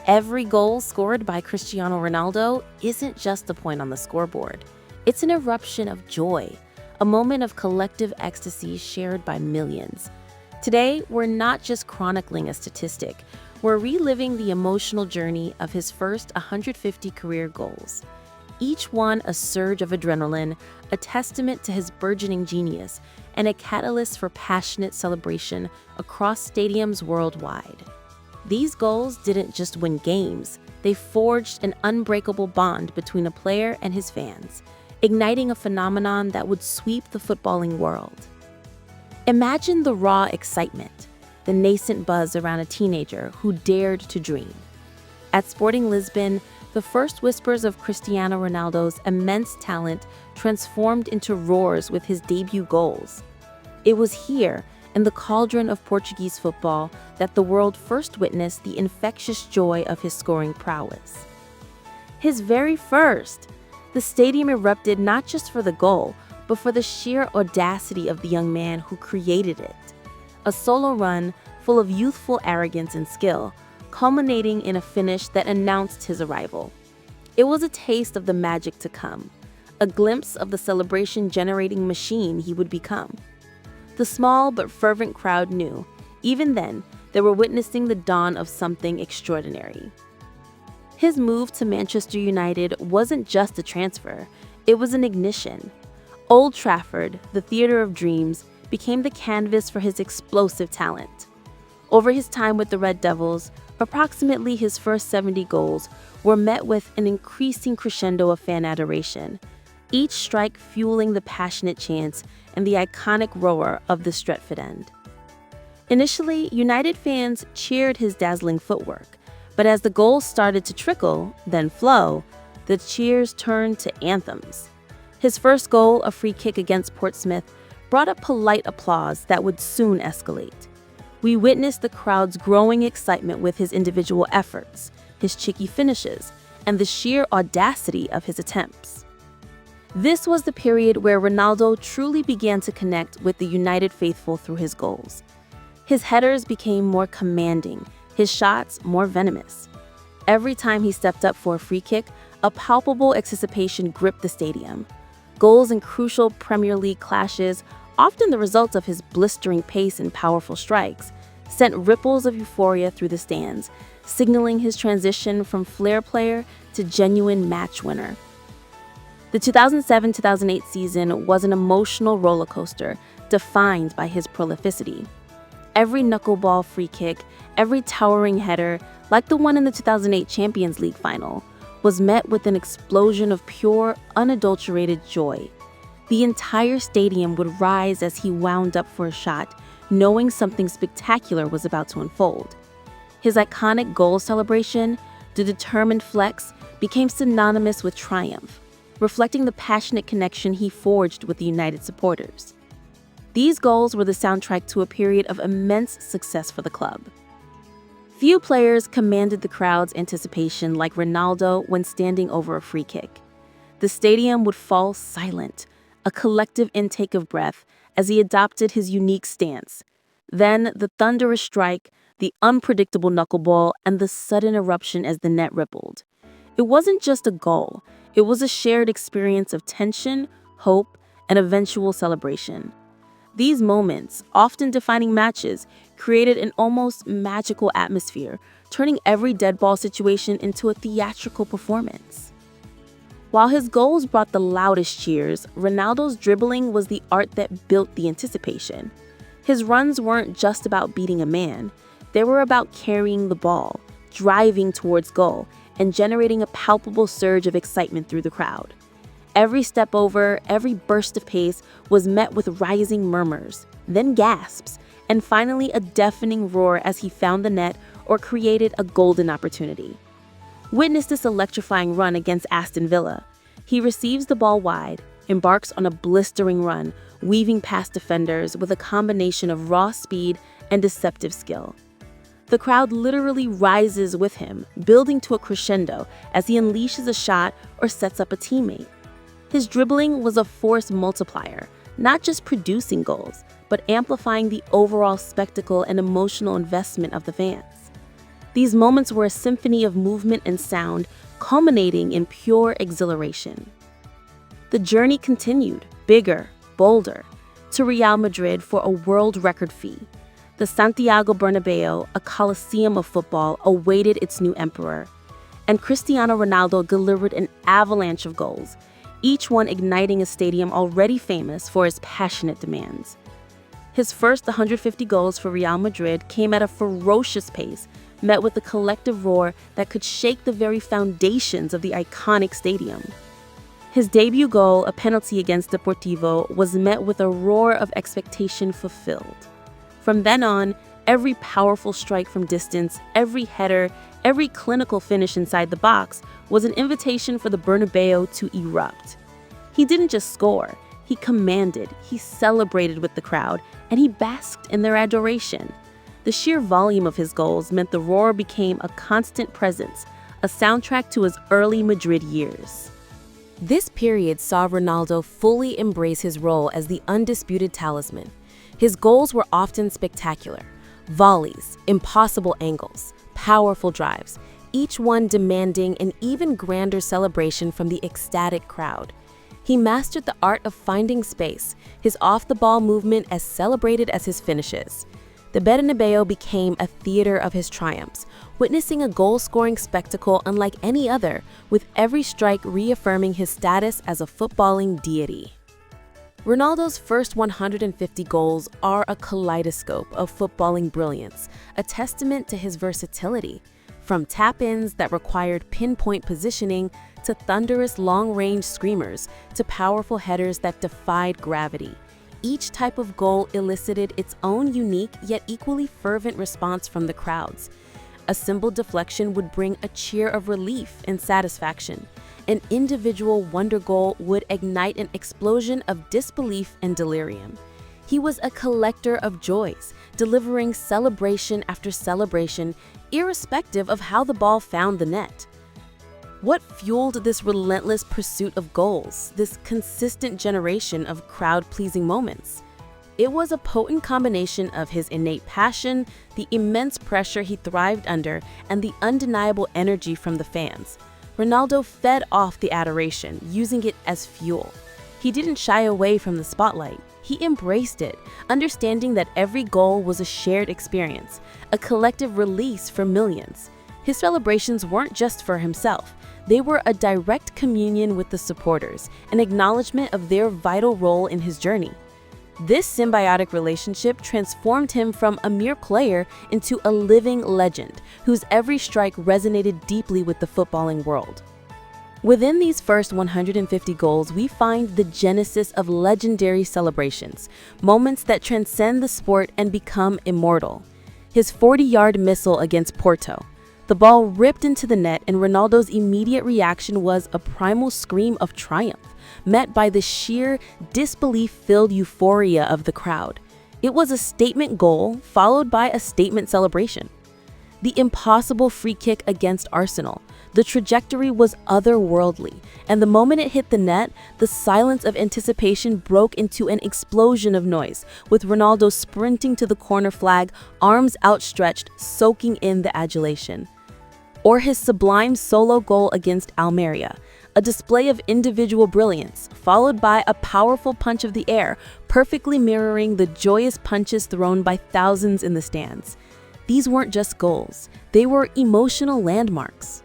Every goal scored by Cristiano Ronaldo isn't just a point on the scoreboard. It's an eruption of joy, a moment of collective ecstasy shared by millions. Today, we're not just chronicling a statistic, we're reliving the emotional journey of his first 150 career goals. Each one a surge of adrenaline, a testament to his burgeoning genius, and a catalyst for passionate celebration across stadiums worldwide. These goals didn't just win games, they forged an unbreakable bond between a player and his fans, igniting a phenomenon that would sweep the footballing world. Imagine the raw excitement, the nascent buzz around a teenager who dared to dream. At Sporting Lisbon, the first whispers of Cristiano Ronaldo's immense talent transformed into roars with his debut goals. It was here, in the cauldron of Portuguese football, that the world first witnessed the infectious joy of his scoring prowess. His very first! The stadium erupted not just for the goal, but for the sheer audacity of the young man who created it. A solo run full of youthful arrogance and skill, culminating in a finish that announced his arrival. It was a taste of the magic to come, a glimpse of the celebration-generating machine he would become. The small but fervent crowd knew, even then, they were witnessing the dawn of something extraordinary. His move to Manchester United wasn't just a transfer, it was an ignition. Old Trafford, the theater of dreams, became the canvas for his explosive talent. Over his time with the Red Devils, approximately his first 70 goals were met with an increasing crescendo of fan adoration, each strike fueling the passionate chants and the iconic roar of the Stretford end. Initially, United fans cheered his dazzling footwork, but as the goals started to trickle, then flow, the cheers turned to anthems. His first goal, a free kick against Portsmouth, brought up polite applause that would soon escalate. We witnessed the crowd's growing excitement with his individual efforts, his cheeky finishes, and the sheer audacity of his attempts. This was the period where Ronaldo truly began to connect with the United faithful through his goals. His headers became more commanding, his shots more venomous. Every time he stepped up for a free kick, a palpable anticipation gripped the stadium. Goals in crucial Premier League clashes, often the result of his blistering pace and powerful strikes, sent ripples of euphoria through the stands, signaling his transition from flair player to genuine match winner. The 2007-2008 season was an emotional roller coaster defined by his prolificity. Every knuckleball free kick, every towering header, like the one in the 2008 Champions League final, was met with an explosion of pure, unadulterated joy. The entire stadium would rise as he wound up for a shot, knowing something spectacular was about to unfold. His iconic goal celebration, the determined flex, became synonymous with triumph, reflecting the passionate connection he forged with the United supporters. These goals were the soundtrack to a period of immense success for the club. Few players commanded the crowd's anticipation like Ronaldo when standing over a free kick. The stadium would fall silent, a collective intake of breath as he adopted his unique stance. Then the thunderous strike, the unpredictable knuckleball, and the sudden eruption as the net rippled. It wasn't just a goal, it was a shared experience of tension, hope, and eventual celebration. These moments, often defining matches, created an almost magical atmosphere, turning every dead ball situation into a theatrical performance. While his goals brought the loudest cheers, Ronaldo's dribbling was the art that built the anticipation. His runs weren't just about beating a man, they were about carrying the ball, driving towards goal, and generating a palpable surge of excitement through the crowd. Every step over, every burst of pace was met with rising murmurs, then gasps, and finally a deafening roar as he found the net or created a golden opportunity. Witness this electrifying run against Aston Villa. He receives the ball wide, embarks on a blistering run, weaving past defenders with a combination of raw speed and deceptive skill. The crowd literally rises with him, building to a crescendo as he unleashes a shot or sets up a teammate. His dribbling was a force multiplier, not just producing goals, but amplifying the overall spectacle and emotional investment of the fans. These moments were a symphony of movement and sound, culminating in pure exhilaration. The journey continued, bigger, bolder, to Real Madrid for a world record fee. The Santiago Bernabeu, a coliseum of football, awaited its new emperor. And Cristiano Ronaldo delivered an avalanche of goals, each one igniting a stadium already famous for its passionate demands. His first 150 goals for Real Madrid came at a ferocious pace, met with a collective roar that could shake the very foundations of the iconic stadium. His debut goal, a penalty against Deportivo, was met with a roar of expectation fulfilled. From then on, every powerful strike from distance, every header, every clinical finish inside the box was an invitation for the Bernabeu to erupt. He didn't just score, he commanded, he celebrated with the crowd, and he basked in their adoration. The sheer volume of his goals meant the roar became a constant presence, a soundtrack to his early Madrid years. This period saw Ronaldo fully embrace his role as the undisputed talisman. His goals were often spectacular. Volleys, impossible angles, powerful drives, each one demanding an even grander celebration from the ecstatic crowd. He mastered the art of finding space, his off-the-ball movement as celebrated as his finishes. The Bernabeu became a theater of his triumphs, witnessing a goal-scoring spectacle unlike any other, with every strike reaffirming his status as a footballing deity. Ronaldo's first 150 goals are a kaleidoscope of footballing brilliance, a testament to his versatility. From tap-ins that required pinpoint positioning, to thunderous long-range screamers, to powerful headers that defied gravity. Each type of goal elicited its own unique yet equally fervent response from the crowds. A simple deflection would bring a cheer of relief and satisfaction. An individual wonder goal would ignite an explosion of disbelief and delirium. He was a collector of joys, delivering celebration after celebration, irrespective of how the ball found the net. What fueled this relentless pursuit of goals, this consistent generation of crowd-pleasing moments? It was a potent combination of his innate passion, the immense pressure he thrived under, and the undeniable energy from the fans. Ronaldo fed off the adoration, using it as fuel. He didn't shy away from the spotlight. He embraced it, understanding that every goal was a shared experience, a collective release for millions. His celebrations weren't just for himself. They were a direct communion with the supporters, an acknowledgement of their vital role in his journey. This symbiotic relationship transformed him from a mere player into a living legend, whose every strike resonated deeply with the footballing world. Within these first 150 goals, we find the genesis of legendary celebrations, moments that transcend the sport and become immortal. His 40-yard missile against Porto. The ball ripped into the net, and Ronaldo's immediate reaction was a primal scream of triumph, met by the sheer, disbelief-filled euphoria of the crowd. It was a statement goal, followed by a statement celebration. The impossible free kick against Arsenal. The trajectory was otherworldly, and the moment it hit the net, the silence of anticipation broke into an explosion of noise, with Ronaldo sprinting to the corner flag, arms outstretched, soaking in the adulation. Or his sublime solo goal against Almeria, a display of individual brilliance, followed by a powerful punch of the air, perfectly mirroring the joyous punches thrown by thousands in the stands. These weren't just goals, they were emotional landmarks.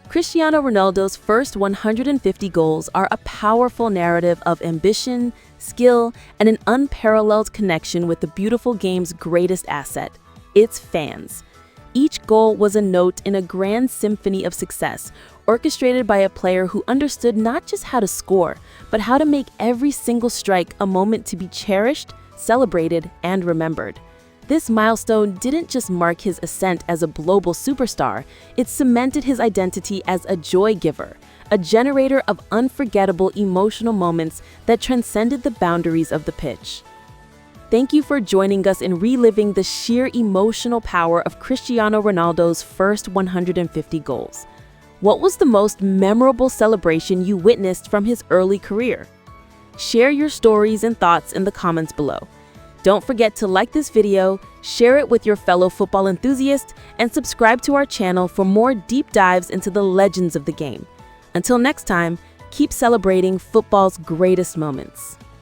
Cristiano Ronaldo's first 150 goals are a powerful narrative of ambition, skill, and an unparalleled connection with the beautiful game's greatest asset, its fans. Each goal was a note in a grand symphony of success, orchestrated by a player who understood not just how to score, but how to make every single strike a moment to be cherished, celebrated, and remembered. This milestone didn't just mark his ascent as a global superstar, it cemented his identity as a joy giver, a generator of unforgettable emotional moments that transcended the boundaries of the pitch. Thank you for joining us in reliving the sheer emotional power of Cristiano Ronaldo's first 150 goals. What was the most memorable celebration you witnessed from his early career? Share your stories and thoughts in the comments below. Don't forget to like this video, share it with your fellow football enthusiasts, and subscribe to our channel for more deep dives into the legends of the game. Until next time, keep celebrating football's greatest moments.